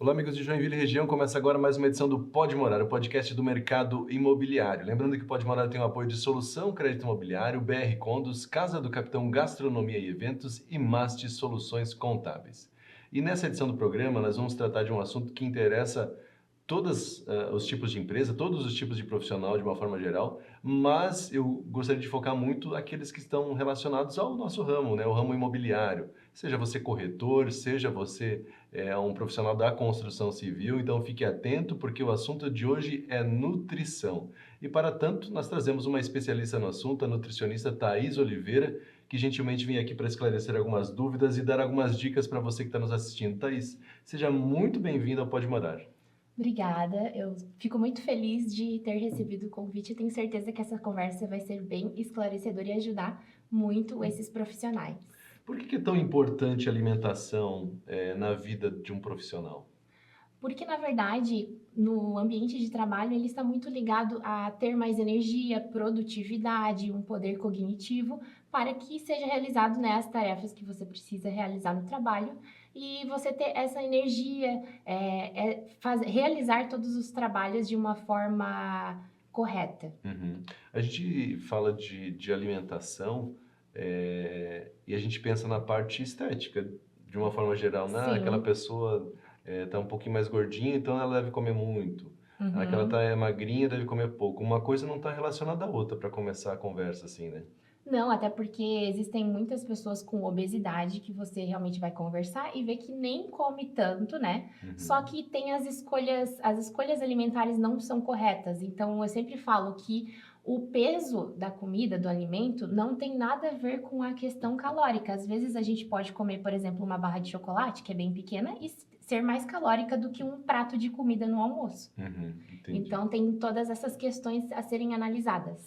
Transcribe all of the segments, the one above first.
Olá, amigos de Joinville e região. Começa agora mais uma edição do Pode Morar, o podcast do mercado imobiliário. Lembrando que o Pode Morar tem o apoio de Solução Crédito Imobiliário, BR Condos, Casa do Capitão Gastronomia e Eventos e Masti Soluções Contábeis. E nessa edição do programa nós vamos tratar de um assunto que interessa todos os tipos de empresa, todos os tipos de profissional de uma forma geral, mas eu gostaria de focar muito aqueles que estão relacionados ao nosso ramo, né? O ramo imobiliário. Seja você corretor, seja você um profissional da construção civil, então fique atento porque o assunto de hoje é nutrição. E para tanto, nós trazemos uma especialista no assunto, a nutricionista Thaís Oliveira, que gentilmente vem aqui para esclarecer algumas dúvidas e dar algumas dicas para você que está nos assistindo. Thaís, seja muito bem-vinda ao Pode Morar. Obrigada, eu fico muito feliz de ter recebido o convite e tenho certeza que essa conversa vai ser bem esclarecedora e ajudar muito esses profissionais. Por que é tão importante a alimentação na vida de um profissional? Porque, na verdade, no ambiente de trabalho, ele está muito ligado a ter mais energia, produtividade, um poder cognitivo para que seja realizado, né, as tarefas que você precisa realizar no trabalho e você ter essa energia, realizar todos os trabalhos de uma forma correta. Uhum. A gente fala de alimentação e a gente pensa na parte estética, de uma forma geral, né? Aquela Sim. pessoa está um pouquinho mais gordinha, então ela deve comer muito. Aquela Uhum. está magrinha, deve comer pouco. Uma coisa não está relacionada à outra para começar a conversa assim, né? Não, até porque existem muitas pessoas com obesidade que você realmente vai conversar e vê que nem come tanto, né? Só Uhum. que tem as escolhas alimentares não são corretas. Então eu sempre falo que o peso da comida, do alimento, não tem nada a ver com a questão calórica. Às vezes a gente pode comer, por exemplo, uma barra de chocolate, que é bem pequena, e ser mais calórica do que um prato de comida no almoço. Uhum, entendi. Então tem todas essas questões a serem analisadas.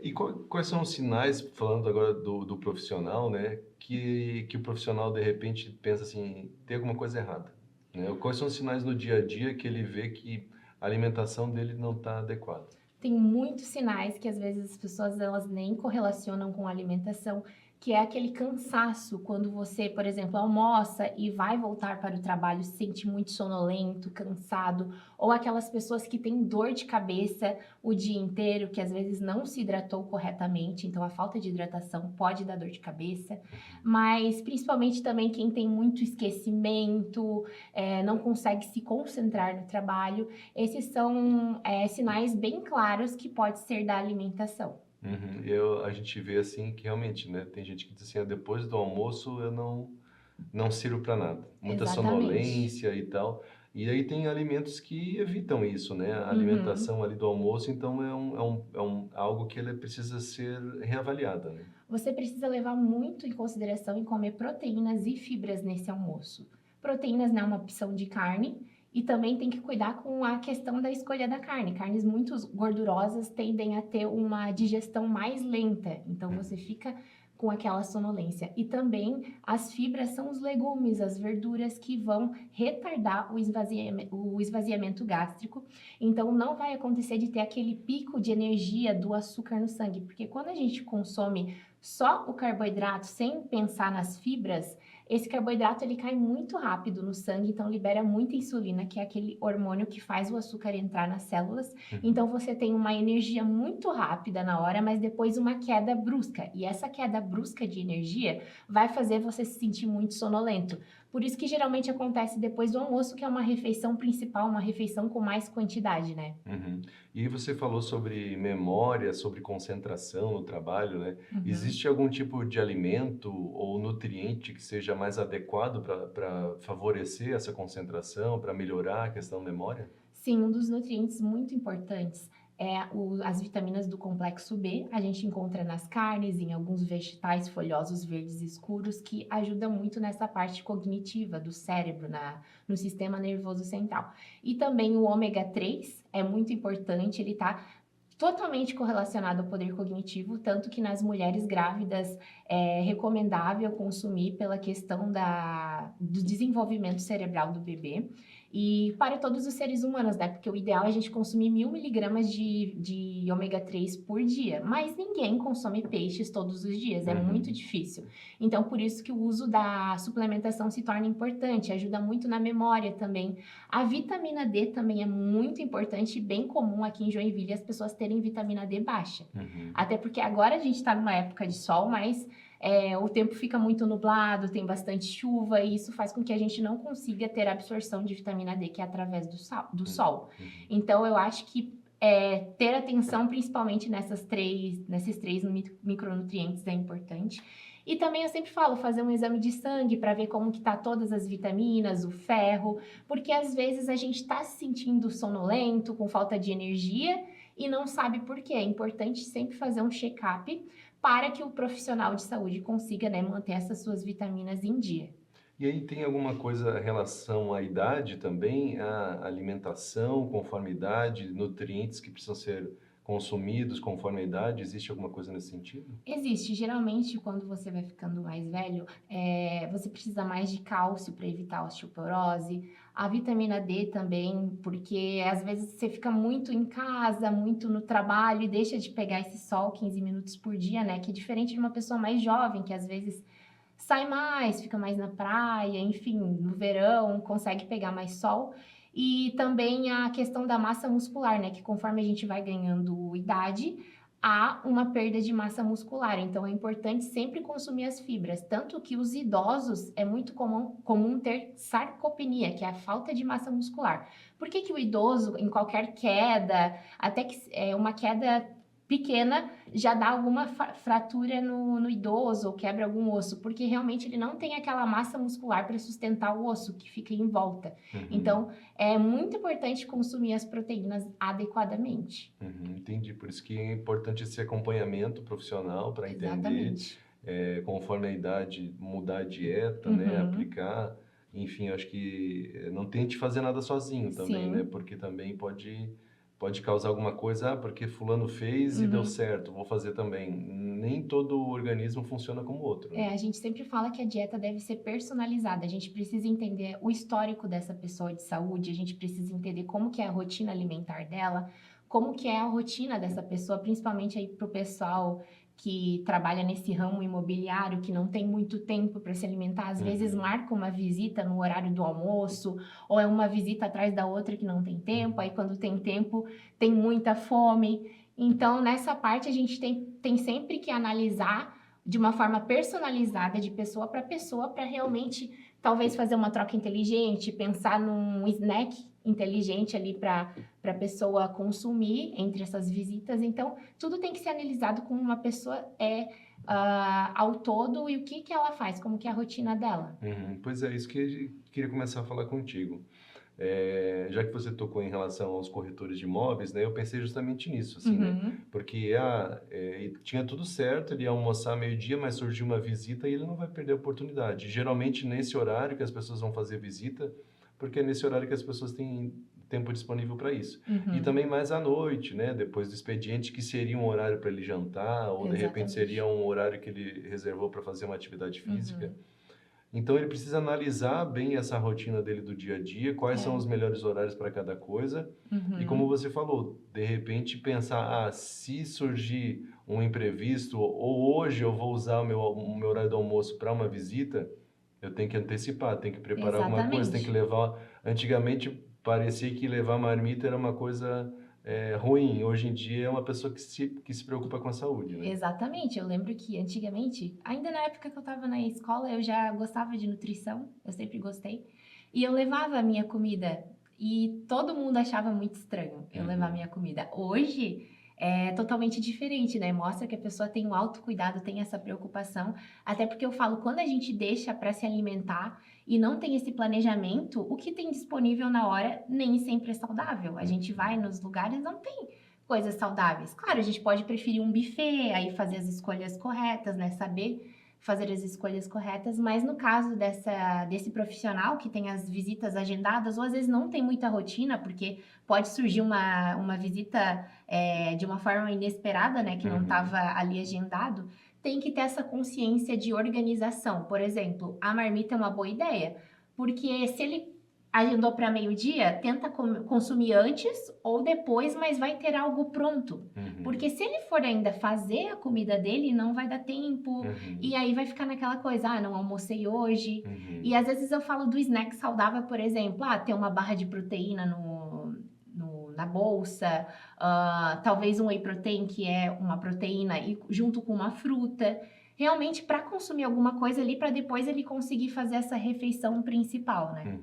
E quais são os sinais, falando agora do profissional, né, que o profissional de repente pensa assim, tem alguma coisa errada, né? Quais são os sinais no dia a dia que ele vê que a alimentação dele não está adequada? Tem muitos sinais que às vezes as pessoas elas nem correlacionam com a alimentação, que é aquele cansaço quando você, por exemplo, almoça e vai voltar para o trabalho, se sente muito sonolento, cansado, ou aquelas pessoas que têm dor de cabeça o dia inteiro, que às vezes não se hidratou corretamente, então a falta de hidratação pode dar dor de cabeça, mas principalmente também quem tem muito esquecimento, não consegue se concentrar no trabalho, esses são sinais bem claros que pode ser da alimentação. Uhum. A gente vê assim que realmente, né, tem gente que diz assim, depois do almoço eu não sirvo para nada, muita Exatamente. sonolência e tal. E aí tem alimentos que evitam isso, né? A Uhum. alimentação ali do almoço, então algo que ela precisa ser reavaliada, né? Você precisa levar muito em consideração em comer proteínas e fibras nesse almoço. Proteínas não é uma opção de carne e também tem que cuidar com a questão da escolha da carne. Carnes muito gordurosas tendem a ter uma digestão mais lenta, então você fica com aquela sonolência. E também as fibras são os legumes, as verduras que vão retardar o esvaziamento gástrico. Então não vai acontecer de ter aquele pico de energia do açúcar no sangue, porque quando a gente consome só o carboidrato sem pensar nas fibras, esse carboidrato ele cai muito rápido no sangue, então libera muita insulina, que é aquele hormônio que faz o açúcar entrar nas células. Uhum. Então você tem uma energia muito rápida na hora, mas depois uma queda brusca. E essa queda brusca de energia vai fazer você se sentir muito sonolento. Por isso que geralmente acontece depois do almoço, que é uma refeição principal, uma refeição com mais quantidade, né? Uhum. E você falou sobre memória, sobre concentração no trabalho, né? Uhum. Existe algum tipo de alimento ou nutriente que seja mais adequado para favorecer essa concentração, para melhorar a questão da memória? Sim, um dos nutrientes muito importantes é as vitaminas do complexo B. A gente encontra nas carnes, em alguns vegetais folhosos verdes escuros, que ajudam muito nessa parte cognitiva do cérebro, no sistema nervoso central. E também o ômega 3 é muito importante, ele está totalmente correlacionado ao poder cognitivo, tanto que nas mulheres grávidas é recomendável consumir pela questão do desenvolvimento cerebral do bebê. E para todos os seres humanos, né? Porque o ideal é a gente consumir 1.000 miligramas de ômega 3 por dia. Mas ninguém consome peixes todos os dias, é muito difícil. Então, por isso que o uso da suplementação se torna importante, ajuda muito na memória também. A vitamina D também é muito importante e bem comum aqui em Joinville as pessoas terem vitamina D baixa. Até porque agora a gente está numa época de sol, mas o tempo fica muito nublado, tem bastante chuva e isso faz com que a gente não consiga ter absorção de vitamina D, que é através do sol. Então, eu acho que ter atenção principalmente nesses três micronutrientes é importante. E também eu sempre falo, fazer um exame de sangue para ver como que tá todas as vitaminas, o ferro, porque às vezes a gente está se sentindo sonolento, com falta de energia e não sabe por quê. É importante sempre fazer um check-up para que o profissional de saúde consiga, né, manter essas suas vitaminas em dia. E aí tem alguma coisa em relação à idade também, à alimentação, conforme a idade, nutrientes que precisam ser consumidos conforme a idade? Existe alguma coisa nesse sentido? Existe. Geralmente, quando você vai ficando mais velho, você precisa mais de cálcio para evitar a osteoporose. A vitamina D também, porque às vezes você fica muito em casa, muito no trabalho e deixa de pegar esse sol 15 minutos por dia, né? Que é diferente de uma pessoa mais jovem, que às vezes sai mais, fica mais na praia, enfim, no verão, consegue pegar mais sol. E também a questão da massa muscular, né? Que conforme a gente vai ganhando idade, há uma perda de massa muscular. Então, é importante sempre consumir as fibras. Tanto que os idosos é muito comum ter sarcopenia, que é a falta de massa muscular. Por que que o idoso, em qualquer queda, até que uma queda pequena, já dá alguma fratura no idoso ou quebra algum osso? Porque realmente ele não tem aquela massa muscular para sustentar o osso que fica em volta. Então, é muito importante consumir as proteínas adequadamente. Entendi. Por isso que é importante esse acompanhamento profissional para entender, conforme a idade, mudar a dieta, né? Aplicar. Enfim, acho que não tente fazer nada sozinho também, Sim. né? Porque também pode causar alguma coisa, porque fulano fez e deu certo, vou fazer também. Nem todo organismo funciona como o outro, né? A gente sempre fala que a dieta deve ser personalizada. A gente precisa entender o histórico dessa pessoa de saúde, a gente precisa entender como que é a rotina alimentar dela, como que é a rotina dessa pessoa, principalmente aí para o pessoal que trabalha nesse ramo imobiliário, que não tem muito tempo para se alimentar, às vezes marca uma visita no horário do almoço, ou é uma visita atrás da outra que não tem tempo, aí quando tem tempo tem muita fome. Então, nessa parte a gente tem sempre que analisar de uma forma personalizada, de pessoa, para realmente talvez fazer uma troca inteligente, pensar num snack inteligente ali para a pessoa consumir entre essas visitas. Então, tudo tem que ser analisado como uma pessoa ao todo e o que ela faz, como que é a rotina dela. Pois é, isso que eu queria começar a falar contigo. Já que você tocou em relação aos corretores de imóveis, né, eu pensei justamente nisso, assim, né? Porque tinha tudo certo, ele ia almoçar meio-dia, mas surgiu uma visita e ele não vai perder a oportunidade. Geralmente nesse horário que as pessoas vão fazer visita, porque é nesse horário que as pessoas têm tempo disponível para isso. E também mais à noite, né? Depois do expediente, que seria um horário para ele jantar, ou de repente seria um horário que ele reservou para fazer uma atividade física. Então, ele precisa analisar bem essa rotina dele do dia a dia, quais são os melhores horários para cada coisa. E como você falou, de repente pensar, se surgir um imprevisto, ou hoje eu vou usar o meu horário do almoço para uma visita, eu tenho que antecipar, tenho que preparar alguma coisa, tenho que levar... Antigamente, parecia que levar marmita era uma coisa... ruim. Hoje em dia é uma pessoa que se preocupa com a saúde, né? Exatamente. Eu lembro que antigamente, ainda na época que eu estava na escola, eu já gostava de nutrição, eu sempre gostei. E eu levava a minha comida e todo mundo achava muito estranho eu levar a minha comida. Hoje é totalmente diferente, né? Mostra que a pessoa tem um autocuidado, tem essa preocupação. Até porque eu falo, quando a gente deixa para se alimentar e não tem esse planejamento, o que tem disponível na hora nem sempre é saudável. A gente vai nos lugares, não tem coisas saudáveis. Claro, a gente pode preferir um buffet, aí fazer as escolhas corretas, né? Saber fazer as escolhas corretas, mas no caso desse profissional que tem as visitas agendadas, ou às vezes não tem muita rotina, porque pode surgir uma visita de uma forma inesperada, né? Que não estava ali agendado, tem que ter essa consciência de organização. Por exemplo, a marmita é uma boa ideia, porque se ele agendou para meio-dia, tenta consumir antes ou depois, mas vai ter algo pronto. Porque se ele for ainda fazer a comida dele, não vai dar tempo. E aí vai ficar naquela coisa, não almocei hoje. E às vezes eu falo do snack saudável, por exemplo, ter uma barra de proteína na bolsa, talvez um whey protein, que é uma proteína, e junto com uma fruta. Realmente para consumir alguma coisa ali, para depois ele conseguir fazer essa refeição principal, né?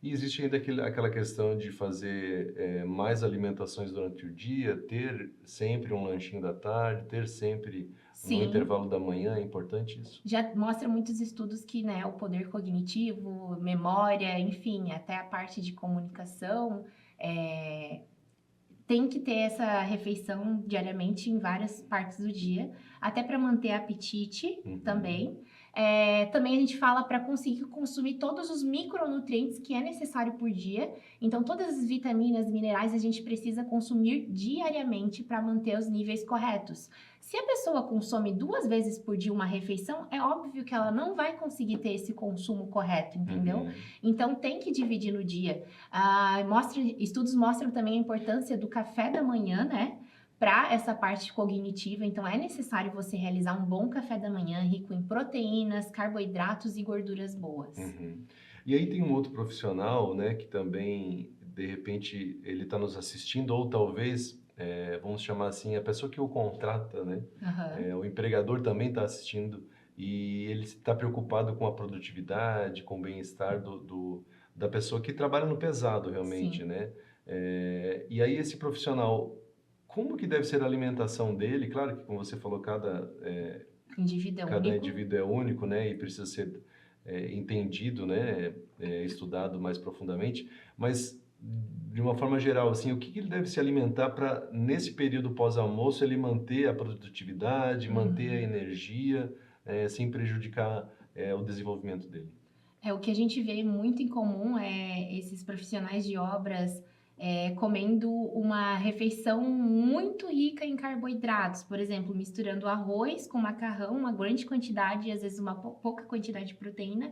E existe ainda aquela questão de fazer mais alimentações durante o dia, ter sempre um lanchinho da tarde, ter sempre no intervalo da manhã, é importante isso? Já mostra muitos estudos que, né, o poder cognitivo, memória, enfim, até a parte de comunicação, tem que ter essa refeição diariamente em várias partes do dia, até para manter apetite também. Também a gente fala para conseguir consumir todos os micronutrientes que é necessário por dia. Então, todas as vitaminas, minerais, a gente precisa consumir diariamente para manter os níveis corretos. Se a pessoa consome 2 vezes por dia uma refeição, é óbvio que ela não vai conseguir ter esse consumo correto, entendeu? Então, tem que dividir no dia. Estudos mostram também a importância do café da manhã, né? Para essa parte cognitiva, então é necessário você realizar um bom café da manhã, rico em proteínas, carboidratos e gorduras boas. E aí tem um outro profissional, né, que também, de repente, ele está nos assistindo, ou talvez, vamos chamar assim, a pessoa que o contrata, né? O empregador também está assistindo e ele está preocupado com a produtividade, com o bem-estar da pessoa que trabalha no pesado, realmente, né? E aí esse profissional, como que deve ser a alimentação dele? Claro que, como você falou, cada indivíduo é único, né? E precisa ser entendido, né? Estudado mais profundamente. Mas, de uma forma geral, assim, o que ele deve se alimentar para, nesse período pós-almoço, ele manter a produtividade, manter a energia, sem prejudicar o desenvolvimento dele? O que a gente vê muito em comum é esses profissionais de obras comendo uma refeição muito rica em carboidratos, por exemplo, misturando arroz com macarrão, uma grande quantidade, às vezes uma pouca quantidade de proteína.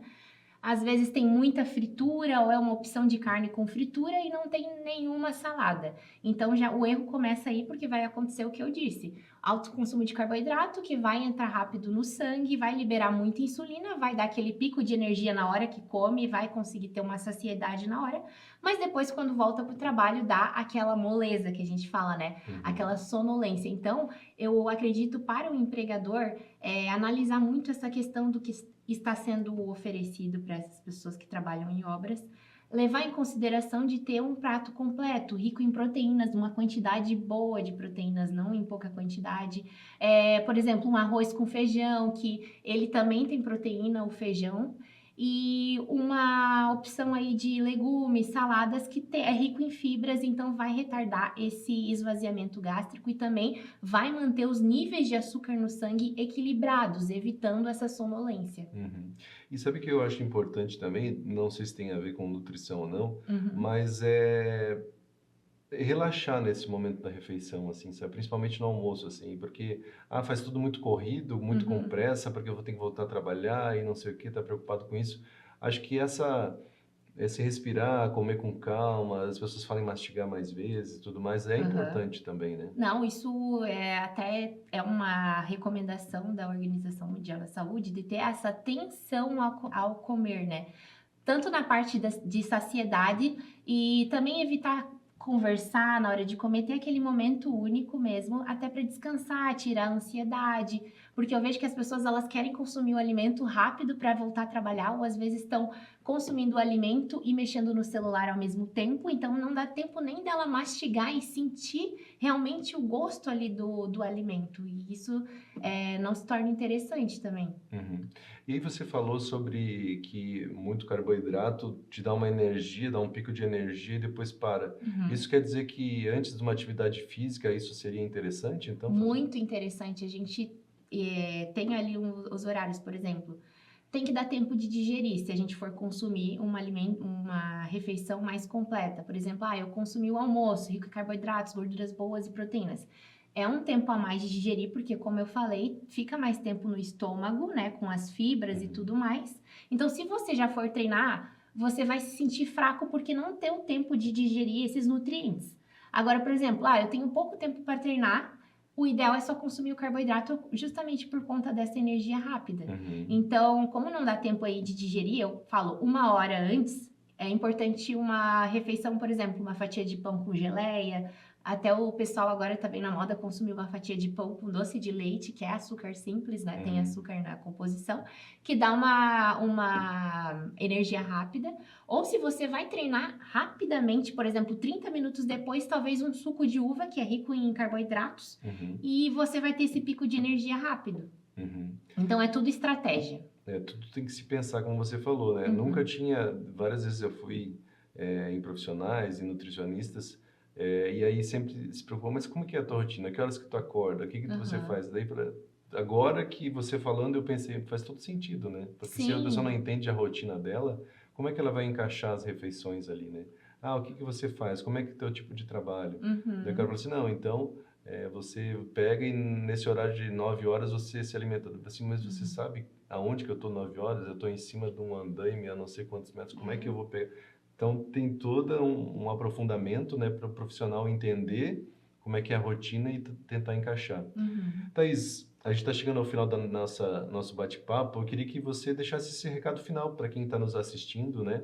Às vezes tem muita fritura ou é uma opção de carne com fritura e não tem nenhuma salada. Então já o erro começa aí porque vai acontecer o que eu disse. Alto consumo de carboidrato que vai entrar rápido no sangue, vai liberar muita insulina, vai dar aquele pico de energia na hora que come, vai conseguir ter uma saciedade na hora, mas depois quando volta para o trabalho dá aquela moleza que a gente fala, né? Aquela sonolência. Então eu acredito para o empregador analisar muito essa questão do que está sendo oferecido para essas pessoas que trabalham em obras, levar em consideração de ter um prato completo, rico em proteínas, uma quantidade boa de proteínas, não em pouca quantidade. Por exemplo, um arroz com feijão, que ele também tem proteína, o feijão, e uma opção aí de legumes, saladas, que é rico em fibras, então vai retardar esse esvaziamento gástrico e também vai manter os níveis de açúcar no sangue equilibrados, evitando essa sonolência. E sabe o que eu acho importante também? Não sei se tem a ver com nutrição ou não, mas relaxar nesse momento da refeição, assim, sabe? Principalmente no almoço, assim, porque faz tudo muito corrido, muito com pressa, porque eu vou ter que voltar a trabalhar e não sei o que, tá preocupado com isso. Acho que esse respirar, comer com calma, as pessoas falam em mastigar mais vezes e tudo mais, é importante também, né? Não, isso até é uma recomendação da Organização Mundial da Saúde de ter essa atenção ao comer, né? Tanto na parte de saciedade e também evitar conversar na hora de comer, ter aquele momento único mesmo, até para descansar, tirar a ansiedade, porque eu vejo que as pessoas elas querem consumir o alimento rápido para voltar a trabalhar, ou às vezes estão consumindo o alimento e mexendo no celular ao mesmo tempo, então não dá tempo nem dela mastigar e sentir realmente o gosto ali do alimento, e isso não se torna interessante também. E aí você falou sobre que muito carboidrato te dá uma energia, dá um pico de energia e depois para. Isso quer dizer que antes de uma atividade física isso seria interessante, então? Muito interessante. A gente tem ali os horários, por exemplo. Tem que dar tempo de digerir se a gente for consumir uma refeição mais completa. Por exemplo, eu consumi o almoço, rico em carboidratos, gorduras boas e proteínas. É um tempo a mais de digerir, porque, como eu falei, fica mais tempo no estômago, né, com as fibras e tudo mais. Então, se você já for treinar, você vai se sentir fraco porque não tem o tempo de digerir esses nutrientes. Agora, por exemplo, eu tenho pouco tempo para treinar, o ideal é só consumir o carboidrato justamente por conta dessa energia rápida. Então, como não dá tempo aí de digerir, eu falo 1 hora antes, é importante uma refeição, por exemplo, uma fatia de pão com geleia. Até o pessoal agora tá bem na moda consumir uma fatia de pão com doce de leite, que é açúcar simples, né? Tem açúcar na composição, que dá uma energia rápida. Ou se você vai treinar rapidamente, por exemplo, 30 minutos depois, talvez um suco de uva, que é rico em carboidratos, e você vai ter esse pico de energia rápido. Então, é tudo estratégia. Tudo tem que se pensar, como você falou, né? Nunca tinha... Várias vezes eu fui em profissionais e nutricionistas, e aí sempre se preocupam, mas como que é a tua rotina? Que horas que tu acorda? O que que você faz? Daí, agora que você falando, eu pensei, faz todo sentido, né? Porque se a pessoa não entende a rotina dela, como é que ela vai encaixar as refeições ali, né? O que que você faz? Como é que é o teu tipo de trabalho? Daí o cara fala assim, não, então... você pega e nesse horário de 9 horas você se alimenta. Assim, mas você sabe aonde que eu estou 9 horas? Eu estou em cima de um andaime a não sei quantos metros. Como é que eu vou pegar? Então, tem todo um aprofundamento, né, para o profissional entender como é que é a rotina e tentar encaixar. Thaís, a gente está chegando ao final da nosso bate-papo. Eu queria que você deixasse esse recado final para quem está nos assistindo, né,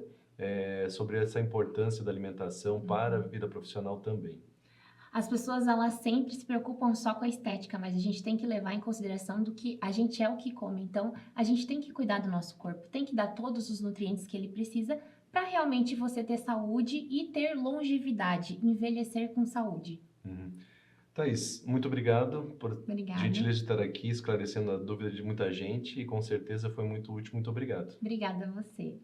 sobre essa importância da alimentação para a vida profissional também. As pessoas, elas sempre se preocupam só com a estética, mas a gente tem que levar em consideração do que a gente é o que come. Então, a gente tem que cuidar do nosso corpo, tem que dar todos os nutrientes que ele precisa para realmente você ter saúde e ter longevidade, envelhecer com saúde. Thaís, muito obrigado por gentileza de estar aqui, esclarecendo a dúvida de muita gente e com certeza foi muito útil. Muito obrigado. Obrigada a você.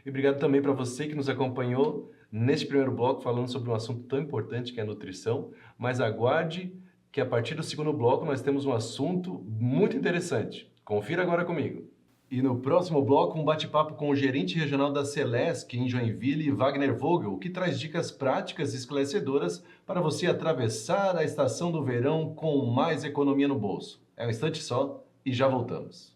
E obrigado também para você que nos acompanhou neste primeiro bloco falando sobre um assunto tão importante que é a nutrição, mas aguarde que a partir do segundo bloco nós temos um assunto muito interessante. Confira agora comigo. E no próximo bloco, um bate-papo com o gerente regional da Celesc em Joinville, Wagner Vogel, que traz dicas práticas e esclarecedoras para você atravessar a estação do verão com mais economia no bolso. É um instante só e já voltamos.